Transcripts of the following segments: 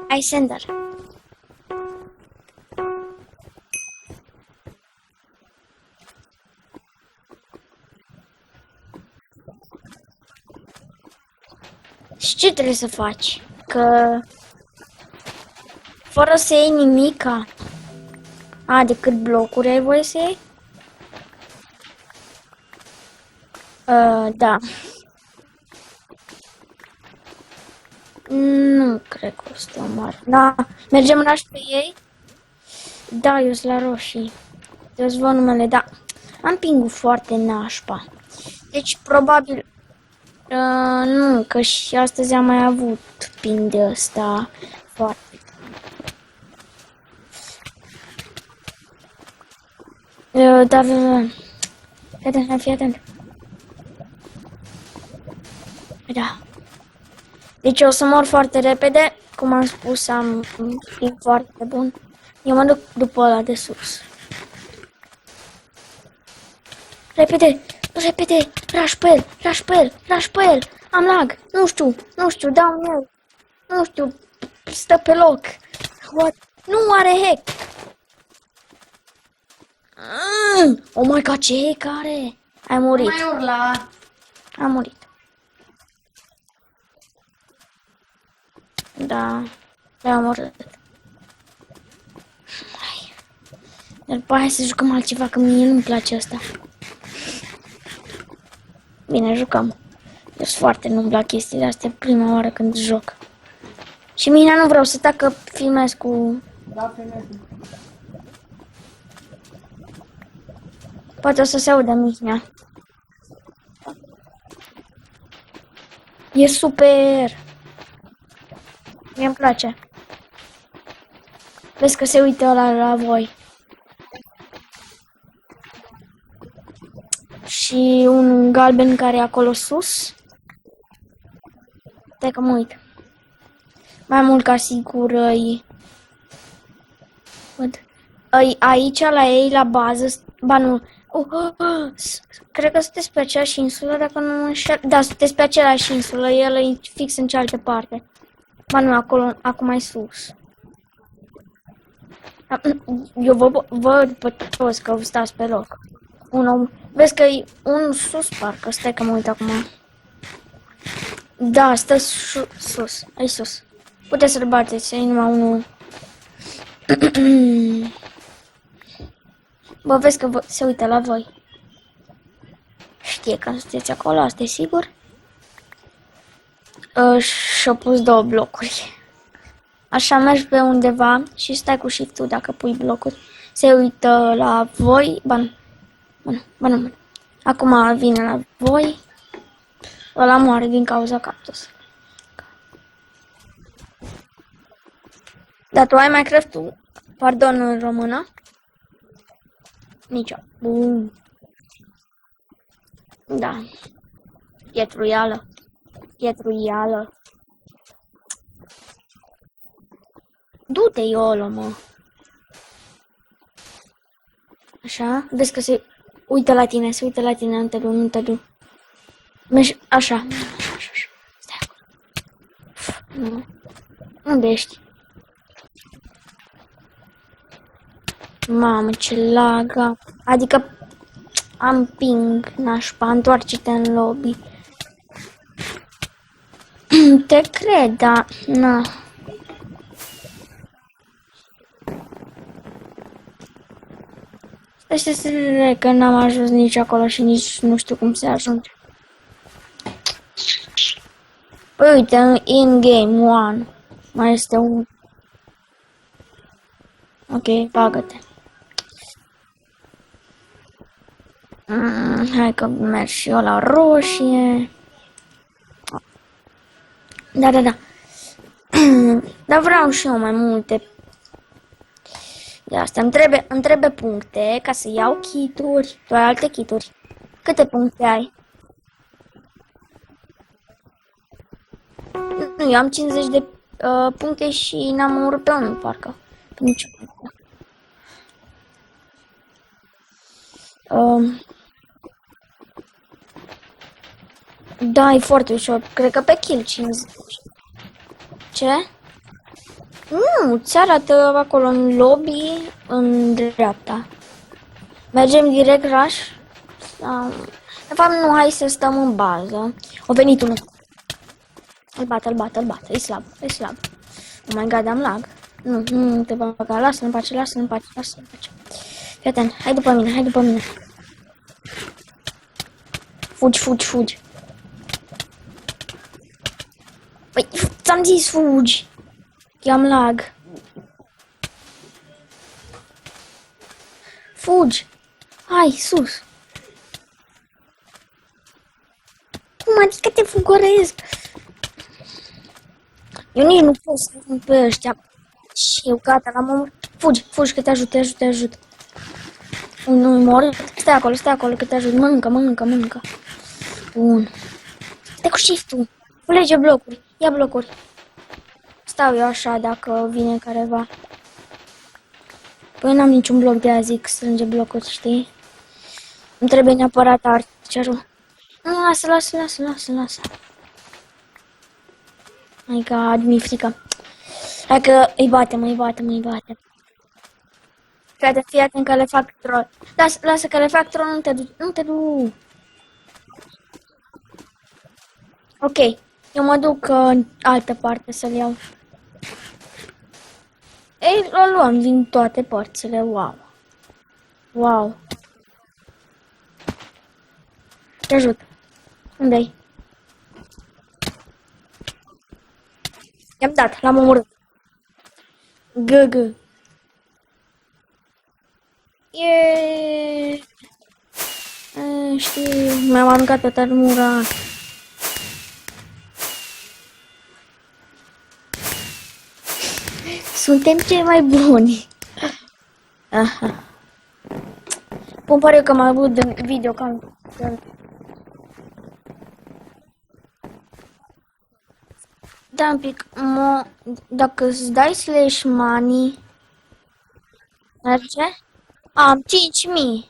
Ai center. Și ce trebuie să faci? Că fără să iei nimica. Decât blocuri ai voie să iei? Da. Nu cred că o să te omar. Da, mergem raș pe ei? Da, eu sunt la roșii. Să-ți văd numele, da. Am pingul foarte nașpa. Deci, probabil... nu, că și astăzi am mai avut ping de ăsta foarte. Dar... fii atent. Da. Deci o să mor foarte repede. Cum am spus, am ping foarte bun. Eu mă duc după ăla de sus. Repede, repede, raș pe el, raș pe el, raș pe el. Am lag, nu știu, dau eu. Nu știu, stă pe loc. What? Nu are hack. Oh my god, ce hack are? Ai murit. Mai urla. Am murit. Da, am murit. Dar după aia să jucăm altceva, că mie nu-mi place asta. Bine, jucăm. Eu sunt foarte nu-mi plac chestiile astea, prima oară când joc. Și mine nu vreau să tac că filmez cu... Da, filmez. Poate o să se audă Mihnea. E super! Mie-mi place. Vezi că se uită ăla la voi. Și un galben care e acolo sus. Stai că mă uit. Mai mult ca sigur îi... Văd. Aici la ei, la bază... Ba nu... Cred că sunteți pe aceeași insulă, dacă nu mă înșel. Da, sunteți pe aceeași insulă, el e fix în cealaltă parte. Ba nu, acolo, acum mai sus. Eu văd pe toți că stați pe loc. Vezi că e un sus, parcă. Stai că mă uit acum. Da, stă sus. Aici sus. Puteți să-l bateți, e numai unul. Bă, vezi că se uită la voi. Știe că sunteți acolo, asta e sigur. Și-a pus 2 blocuri. Așa mergi pe undeva și stai cu shift-ul dacă pui blocuri. Se uită la voi. Ba nu. Acum vine la voi. Ăla moare din cauza cactus. Dar tu ai Minecraft-ul? Pardon, în română? Nicio. Bun. Da. Pietruială. Du-te, Iolo, mă. Așa, vezi că se uită la tine, nu te du. Mergi, așa. Stai acolo. Nu. Unde ești? Mamă, ce lagă. Adică am ping, nașpa, întoarce-te în lobby. Te cred, dar... Na. Stai să se că n-am ajuns nici acolo și nici nu știu cum se ajunge. Păi uite, in game 1 mai este un... Ok, bagă-te. Hai că merg și eu la roșie. Da. Dar vreau și eu mai multe. De asta îmi trebuie puncte ca să iau kituri. Tu ai alte kituri. Câte puncte ai? Nu, eu am 50 de puncte și n-am omorât pe unul, parcă. Pe niciun punct. Da, e foarte ușor. Cred că pe kill 50. Ce? Nu, ți arată acolo în lobby, în dreapta. Mergem direct rush. De fapt, nu, hai să stăm în bază. O venit unul. Îl bat, e slab, e slab. Oh my god, am lag. Nu te va băga, lasă-l în pace, lasă-l în pace. Fii atent, hai după mine. Fugi. Păi, ți-am zis fugi. I-am lag. Fugi. Hai, sus. Cum adică te fugăresc? Eu nici nu pot să fug pe ăștia. Și eu gata, l-am omorât. Fugi, că te ajut. Nu-i mor. Stai acolo, că te ajut. Mănâncă. Bun. Stai cu shift-ul. Culege blocuri. Ia blocuri. Stau eu așa dacă vine careva. Păi n-am niciun bloc de aia zic, strânge blocuri, știi? Îmi trebuie neapărat arcerul. Nu, lasă. My god, mi-e frică. Hai că îi bate. Fii atent că le fac troll. Lasă că le fac troll, nu te du. Ok, eu mă duc în altă parte să-l iau. Ei, o luăm din toate părțile, wow. Te ajut. Unde-i? I-am dat, l-am omorât. GG. Yeee. Știu, mi-am aruncat pe armura. Suntem cei mai buni. Aha. Îmi pare că am avut video cam... Da, un pic, dacă îți dai slash money, merge? Am 5.000.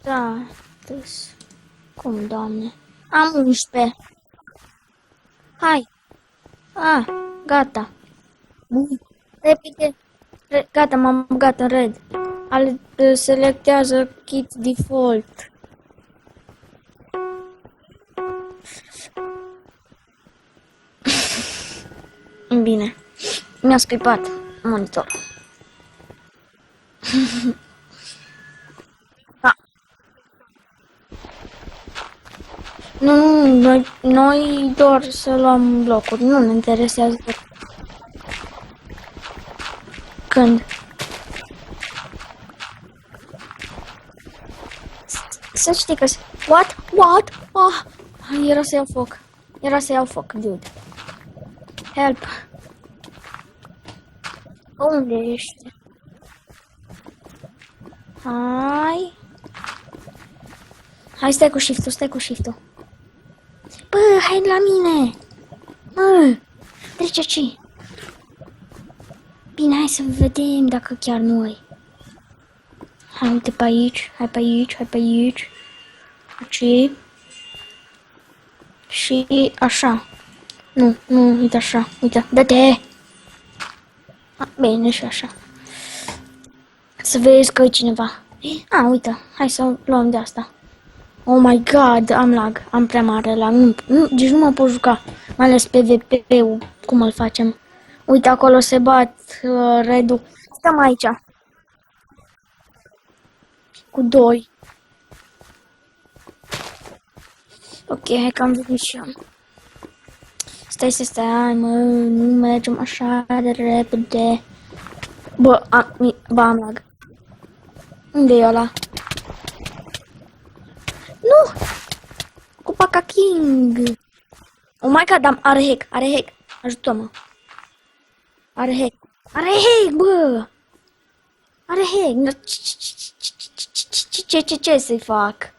Da, cum, doamne? Am 11. Hai. Gata. Bun. Repede. Gata, m-am băgat în red. Selectează kit default. Bine. Mi-a scuipat monitorul. Da. Nu, noi doar să luăm blocuri, nu ne interesează. Când? Să știi că... What? Era să iau foc. Dude. Help. Unde ești? Hai, stai cu shift-ul. Bă, hai la mine. Trece aici. Bine, hai să vedem dacă chiar noi. Hai, uite pe aici. Aici. Și așa. Nu, uite așa. Uite, dă-te. Bine, și așa. Să vezi că e cineva. Uite, hai să luăm de asta. Oh my god, am lag. Am prea mare lag. Deci nu mă pot juca. Mai ales PvP-ul. Cum îl facem? Uite, acolo se bat Redu. Stăm aici. Cu 2. Ok, hai că am venit și eu. Stai, mă, nu mergem așa de repede. Bă, am lag. Unde e ăla? Nu! Cu Paca King! Oh my god, are hack! Ajută-mă! Are hack, bă! Are hack! Ce să-i fac?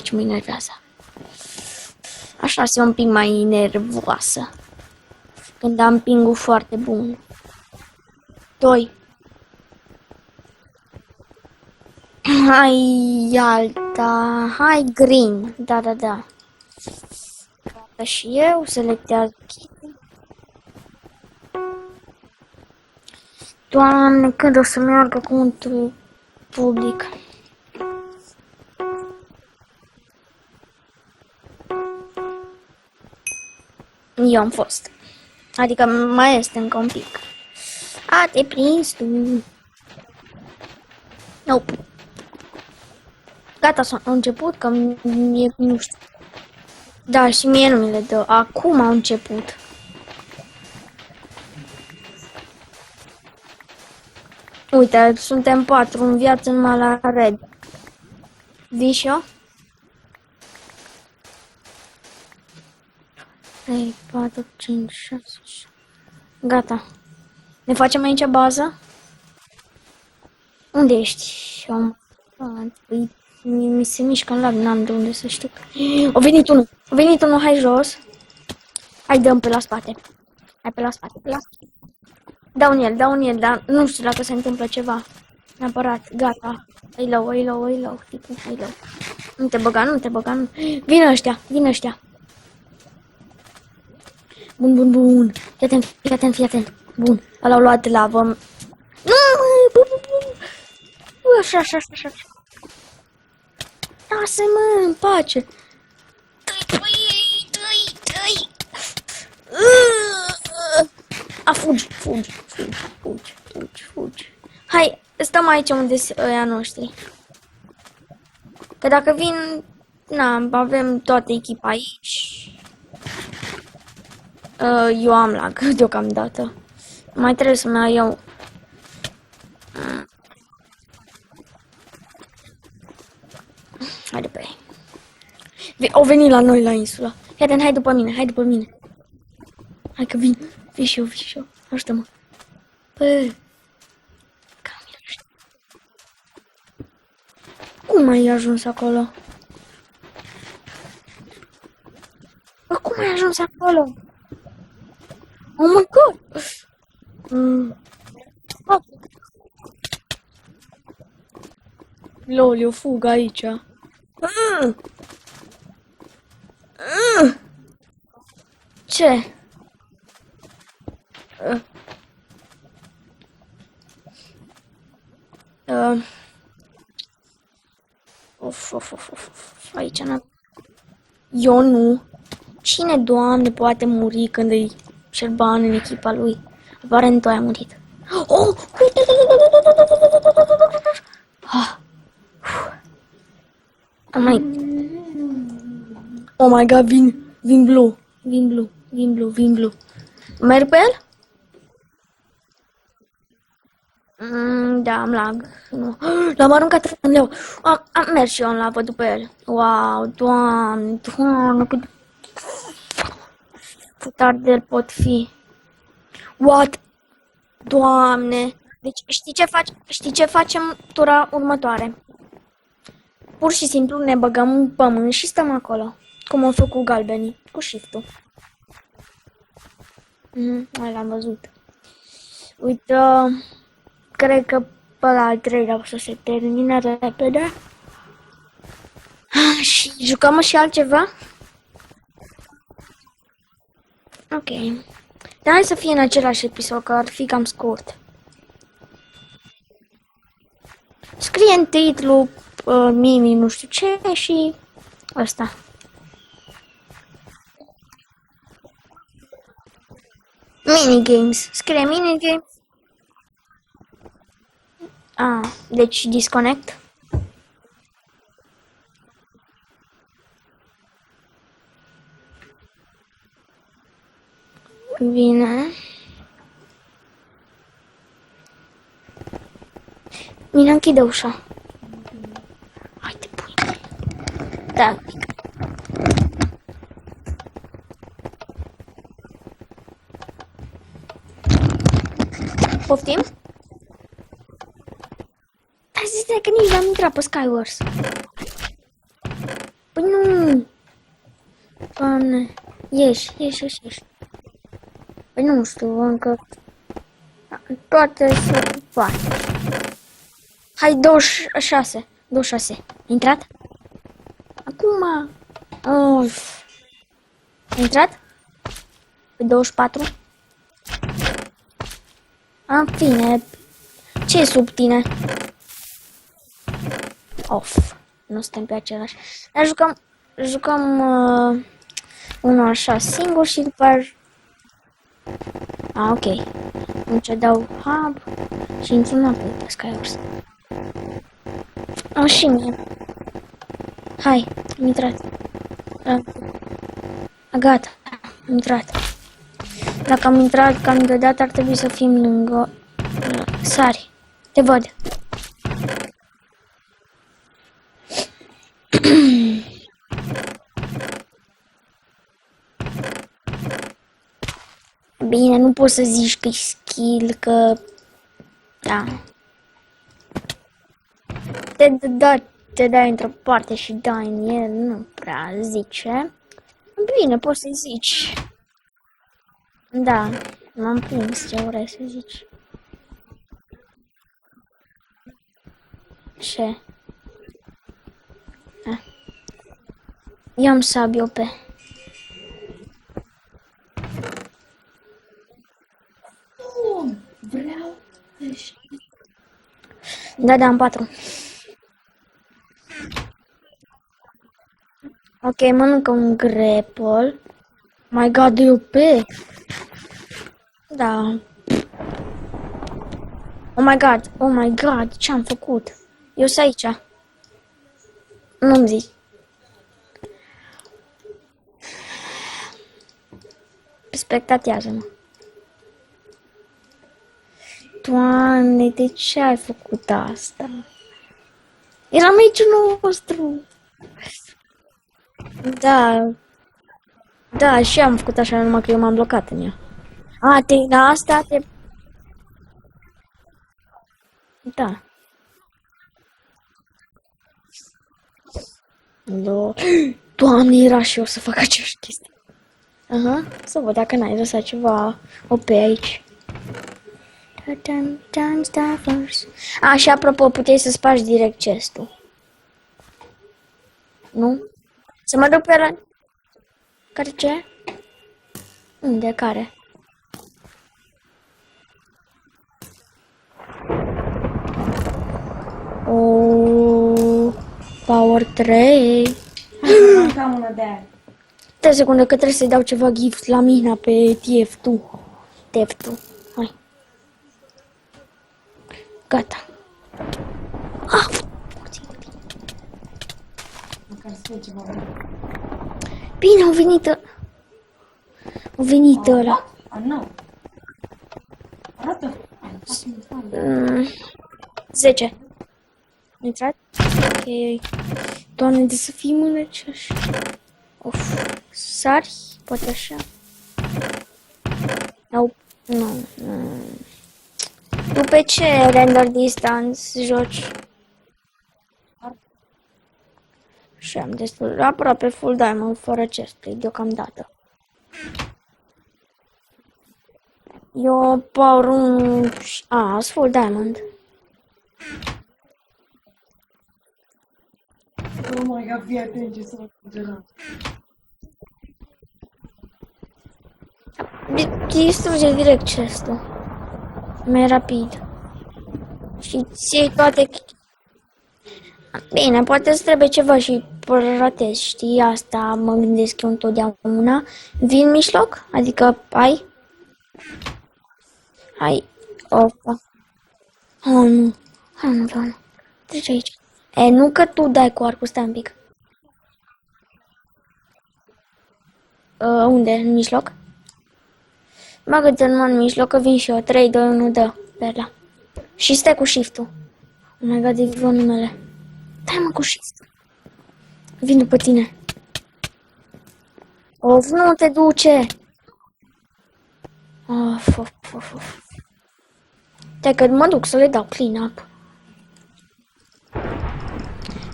Ce mă enervează. Așa sunt un pic mai nervoasă. Când am ping-ul foarte bun. 2. Hai alta. Hai green. Da, da, da. Gata și eu. Selectează chestii. Doamne, când o să meargă contul public? Eu am fost. Adică mai este încă un pic. A, te prins tu. Nope. Gata, s-a început, că mie nu știu. Da, și mie nu mi le dă. Acum au început. Uite, suntem 4 în viață numai la red. Vii și eu? 3, 4, 5, 6, 7. Gata. Ne facem aici bază? Unde ești? Păi, mi se mișcă în lag, n-am de unde să știu. O venit unul, hai jos. Hai, dăm pe la spate. Hai pe la spate, pe la spate. Dau în el, dar nu știu dacă se întâmplă ceva. Neapărat, gata. E low, tipul, e low. Nu te băga, nu. Vin ăștia. Bun. Fii atent. Bun, ăla-au luat lavă. Nu, Așa. Lasă-mă în pace. Tăi. Fugi. Hai, stăm aici unde sunt ăia noștri. Că dacă vin, avem toată echipa aici. Eu am lag deocamdată. Mai trebuie să mai iau. Haide pe ei. Au venit la noi la insula. Hai după mine. Hai că vin. Vii și eu. Ajută-mă. Bă. Cum ai ajuns acolo? Bă, cum ai ajuns acolo? Oh my god! Lol, eu fug aici. Ce? Aici n-am... Eu nu. Cine, Doamne, poate muri când îi șerban în echipa lui? Aparent tu ai murit. Oh! Oh my god, vin blue. Merg pe el? Da, am lag. Nu. L-am aruncat în leu. Am mers și eu în lavă după el. Wow, Doamne, cât futardel pot fi. What? Doamne. Deci știi ce facem tura următoare? Pur și simplu ne băgăm în pământ și stăm acolo. Cum au făcut galbenii, cu shift-ul. L-am văzut. Uite, cred că pe la al treilea o să se termine repede. Și jucăm și altceva? Ok. Dar hai să fie în același episod, că ar fi cam scurt. Scrie în titlu Mimi nu știu ce și ăsta. Minigames. Scrie minigames. Deci disconnect. Bine. Bine, închide ușa. Hai te pui. Da. Poftim? Hai să zic că nici n-am intrat pe Skywars. Păi nu. Doamne. Ieși. Păi nu știu, încă... Toate se poate. Hai, 26. 26. Intrat? Acum. Uf. Intrat? Pe 24? În fine. Ce e sub tine? Of. Nu suntem pe același. Dar jucăm unul așa singur și după aia... ok. Atunci dau hub și intru înapoi pe Skywars. Și mie. Hai, am intrat. Gata, am intrat. Dacă am intrat cam deodată ar trebui să fim lângă... Sari, te văd. Bine, nu poți să zici că e skill, că... Da. Te dai într-o parte și dai în el, nu prea zice. Bine, poți să zici. Da, m-am prins ce vrei să zici. Ce? I-am sabio pe. Vreau. Da, am 4. Ok, mănâncă un grapple. My god, e OP. Da. Oh my god, ce-am făcut? Eu sunt aici. Nu-mi zici. Spectatează-mă. Doamne, de ce ai făcut asta? Era meciul nostru. Da. Da, și am făcut așa, numai că eu m-am blocat în ea. Asta te... Da. Doamne, era și eu să fac aceeași chestie. Aha, să văd dacă n-ai lăsat ceva OP aici. Și apropo, puteai să spargi direct chestul. Nu? Să mă duc pe la... Care ce? Unde? Care? Power 3. Cam una de aia. 3 secunde că trebuie să-i dau ceva gift la mina pe TF2. TF2. Hai. Gata. Măcar să fie ceva. Bine, au venit ăla. Nu. Arată. 10. Intrat? Ok. Doamne, de să fii mânăcioși. Of. Sari? Poate așa. Nu. Tu pe ce render distance joci? Și am destul, aproape full diamond, fără chestplate, deocamdată. Eu power 1... sunt full diamond. Oh my god, fii atent ce să fac cu gelat. Distruge direct chestul. Mai rapid. Și ții toate... Bine, poate îți trebuie ceva și ratezi, știi? Asta mă gândesc eu întotdeauna. Vin în mijloc? Adică ai? Hai. Opa. Nu. Nu, doamne. Trece aici. Nu că tu dai cu arcul, stai un pic. Unde? În mijloc? Bagă-te în mijloc, că vin și eu. 3, 2, 1, dă. Perla. Și stai cu shift-ul. Oh my god, e vreo numele. Dai mă cu shift. Vin după tine. Of, nu te duce. Of. Stai că mă duc să le dau clean up.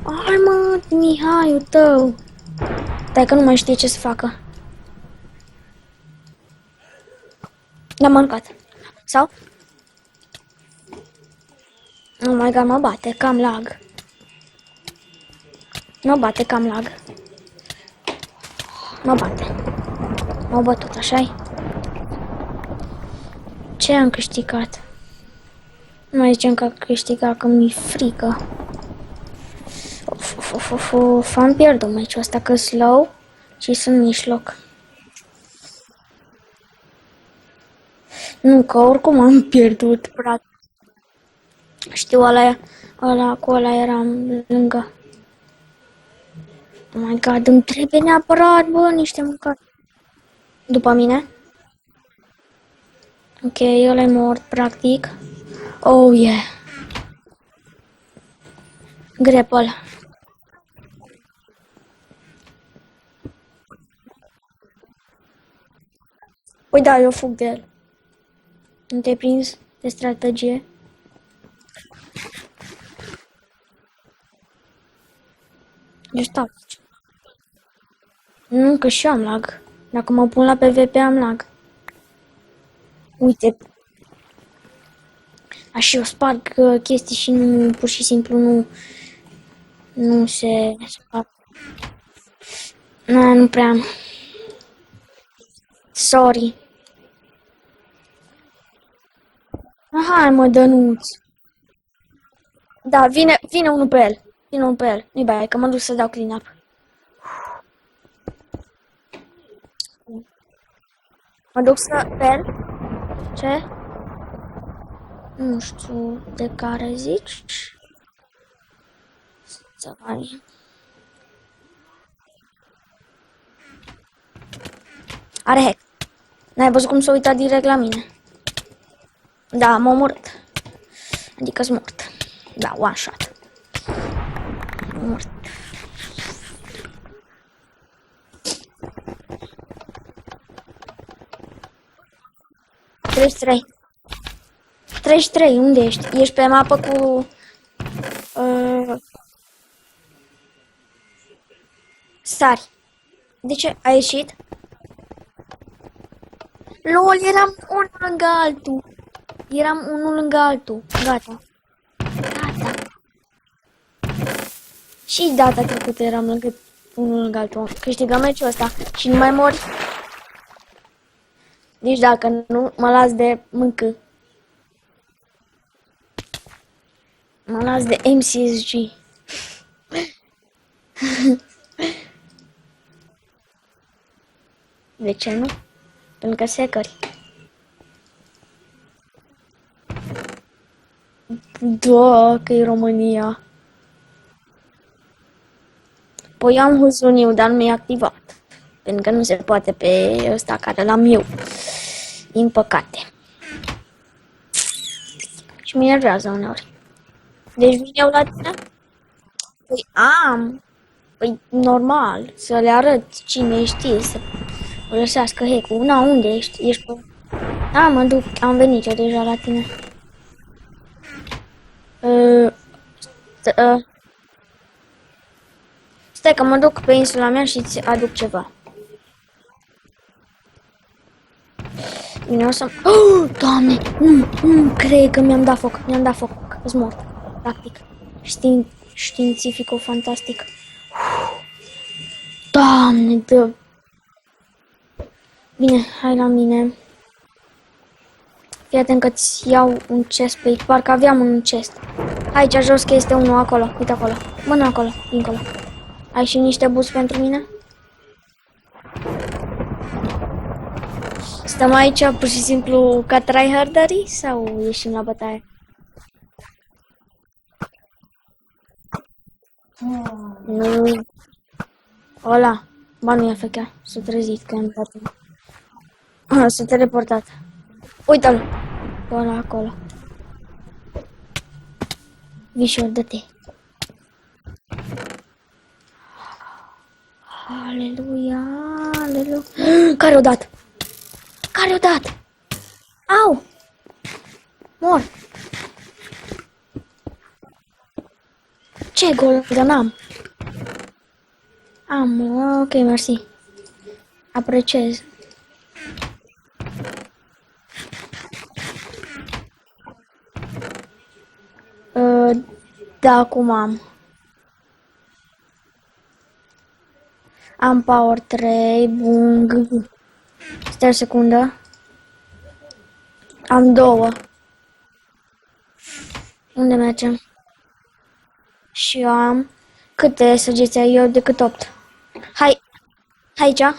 Hai mă, Mihaiul tău. Stai că nu mai știe ce să facă. L-am aruncat. Sau? Oh my god, mă bate, cam lag. Mă bate cam lag. Mă bate. Mă bătut, așa-i? Ce am câștigat? Nu mai zicem că am câștigat, că mi-e frică. Am pierdut meciul ăsta, că slow și sunt în mijloc. Nu, că oricum am pierdut, frate. Știu, cu ăla eram lângă. Oh my god, îmi trebuie neapărat, bă, niște mâncare. După mine. Ok, ăla e mort, practic. Oh, yeah. Grapple. Păi da, eu fug de el. Nu te-ai prins de strategie? Ești tactici. Nu, că și eu am lag. Dacă mă pun la PvP am lag. Uite. Așa eu sparg chestii și nu, pur și simplu nu se sparg. Nu prea am. Sorry. Hai mă, Dănuț. Da, vine unul pe el. Vine unul pe el. Nu-i bai, că mă duc să dau clean up. Mă duc pe el. Ce? Nu știu de care zici. Să mai... Are hack. N-ai văzut cum s-a uitat direct la mine? Da, m-a omorât. Adică sunt mort. Da, one shot. Mort. Trei. 33, unde ești? Ești pe mapă cu... Sari. De ce? Ai ieșit? LOL, eram unul lângă altul. Eram unul lângă altul. Gata. Gata. Și data trecută eram unul lângă altul. Câștigăm meciul ăsta și nu mai mori. Deci dacă nu, mă las de mâncă. Mă las de MCSG. De ce nu? Pentru că secări. Da, că e România. Păi am huzuniu, dar nu e activat. Pentru că nu se poate pe ăsta care l-am eu. Din păcate. Și mi enervează uneori. Deci vin eu la tine? Păi am. Păi normal, să le arăt cine știe, să o lăsească hack-ul. Na, unde ești? Ești pe... Da, mă duc, am venit eu deja la tine. Stai că mă duc pe insula mea și îți aduc ceva. Bine, o să... Oh, Doamne! Cred că mi-am dat foc. Îs mort. Practic. Științifico-fantastic. Doamne, dă... Bine, hai la mine. Fii atent că-ți iau un chest pe aici. Parcă aveam un chest. Aici jos că este unul acolo. Uite acolo. Bă, nu acolo. Dincolo. Ai și niște boost pentru mine? Stăm aici pur și simplu ca tryharderii sau ieșim la bătaie? Nu. Ăla. Ba nu i-a făcea. S-a trezit că am dat. S-a teleportat. Uite-l. Ăla acolo. Vișor, dă-te. Aleluia, aleluia. Care-o dat? Care-o dat? Au! Mor! Ce gol? Că n-am. Am, ok, mersi. Apreciez. Da, acum am. Am power 3, bung. Stai o secundă. Am 2. Unde mergem? Și eu am... Câte săgeți ai eu decât 8? Hai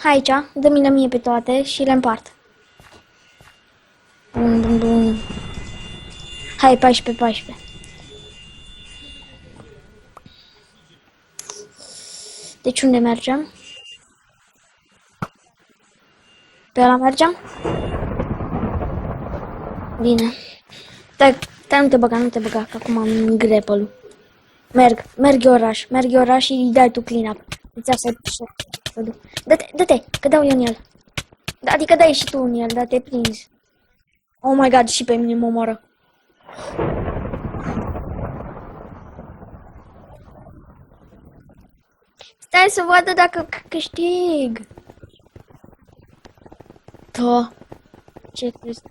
aici, dă-mi mie pe toate și le împart. Bun, bun, bun. Hai, 14. Deci unde mergem? Pe ăla mergem? Bine. Stai, nu te băga, că acum am grapple-ul. Merg oraș și îi dai tu clean up. Îți asta e. Dă-te, că dau eu în el. Adică dai și tu în el, dar te prinzi. Oh my god, și pe mine mă omoară. Stai să vadă dacă câștig. Da. Ce crezi?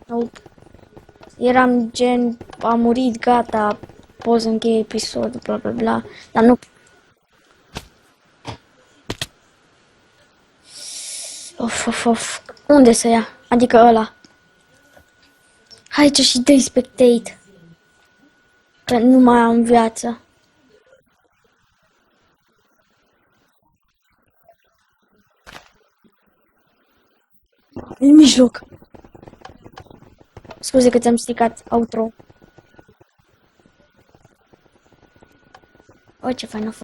Nope. Eram gen, a murit, gata, poți încheie episodul, bla bla bla, dar nu. Of. Unde să ia? Adică ăla. Hai ce și dă-i spectate. Că nu mai am viață. În mijloc. Scuze că ți-am stricat outro. O, ce fain a fost.